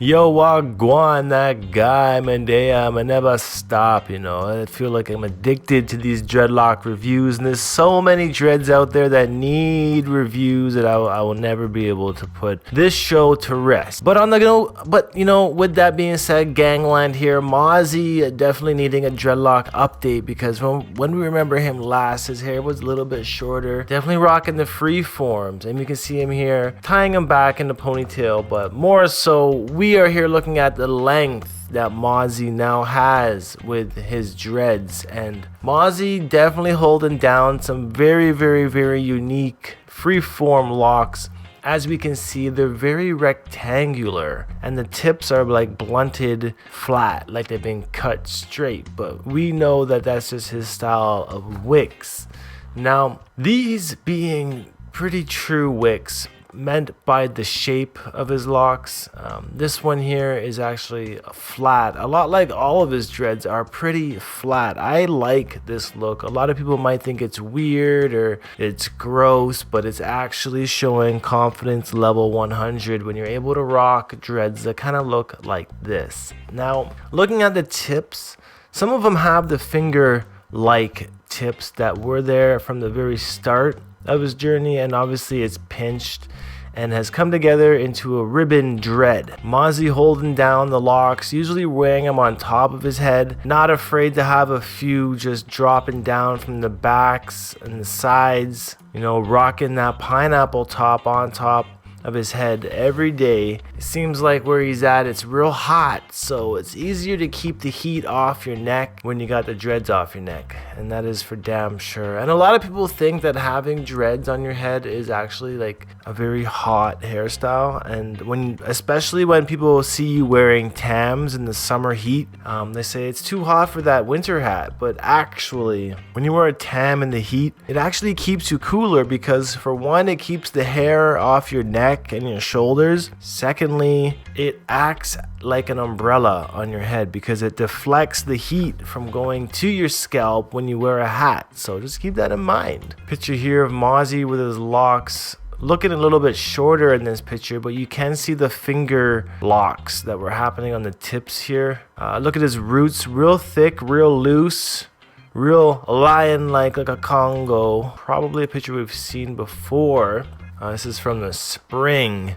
Yo, wagwan, that guy, man, I never stop, you know. I feel like I'm addicted to these dreadlock reviews, and there's so many dreads out there that need reviews that I will never be able to put this show to rest. But with that being said, gangland here, Mozzy definitely needing a dreadlock update, because when we remember him last, his hair was a little bit shorter, definitely rocking the free forms, and you can see him here tying him back in the ponytail. But more so, we are here looking at the length that Mozzy now has with his dreads, and Mozzy definitely holding down some very, very, very unique freeform locks. As we can see, they're very rectangular, and the tips are like blunted flat, like they've been cut straight, but we know that that's just his style of wicks. Now, these being pretty true wicks meant by the shape of his locks. This one here is actually flat, a lot like all of his dreads are pretty flat. I like this look. A lot of people might think it's weird or it's gross, but it's actually showing confidence level 100 when you're able to rock dreads that kind of look like this. Now, looking at the tips, some of them have the finger like tips that were there from the very start of his journey, and obviously it's pinched and has come together into a ribbon dread. Mozzy holding down the locks, usually wearing them on top of his head, not afraid to have a few just dropping down from the backs and the sides, you know, rocking that pineapple top on top of his head every day. It seems like where he's at, it's real hot, so it's easier to keep the heat off your neck when you got the dreads off your neck, and that is for damn sure. And a lot of people think that having dreads on your head is actually like a very hot hairstyle, and especially when people see you wearing Tams in the summer heat, they say it's too hot for that winter hat. But actually, when you wear a Tam in the heat, it actually keeps you cooler, because for one, it keeps the hair off your neck and your shoulders. Secondly, it acts like an umbrella on your head because it deflects the heat from going to your scalp when you wear a hat. So just keep that in mind. Picture here of Mozzy with his locks looking a little bit shorter in this picture, but you can see the finger locks that were happening on the tips here. Look at his roots, real thick, real loose, real lion like a Congo. Probably a picture we've seen before. This is from the spring,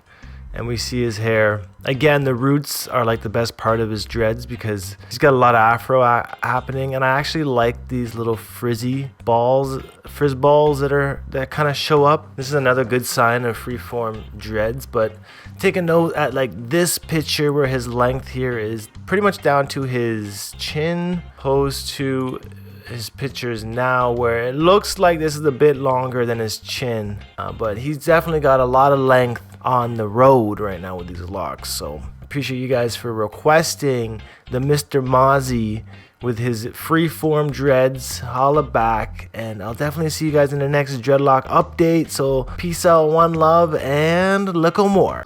and we see his hair. Again, the roots are like the best part of his dreads because he's got a lot of afro happening, and I actually like these little frizz balls that kind of show up. This is another good sign of freeform dreads. But take a note at like this picture where his length here is pretty much down to his chin, opposed to his pictures now where it looks like this is a bit longer than his chin, but he's definitely got a lot of length on the road right now with these locks. So appreciate you guys for requesting the Mr. Mozzy with his freeform dreads. Holla back, and I'll definitely see you guys in the next dreadlock update. So peace out, one love, and look more.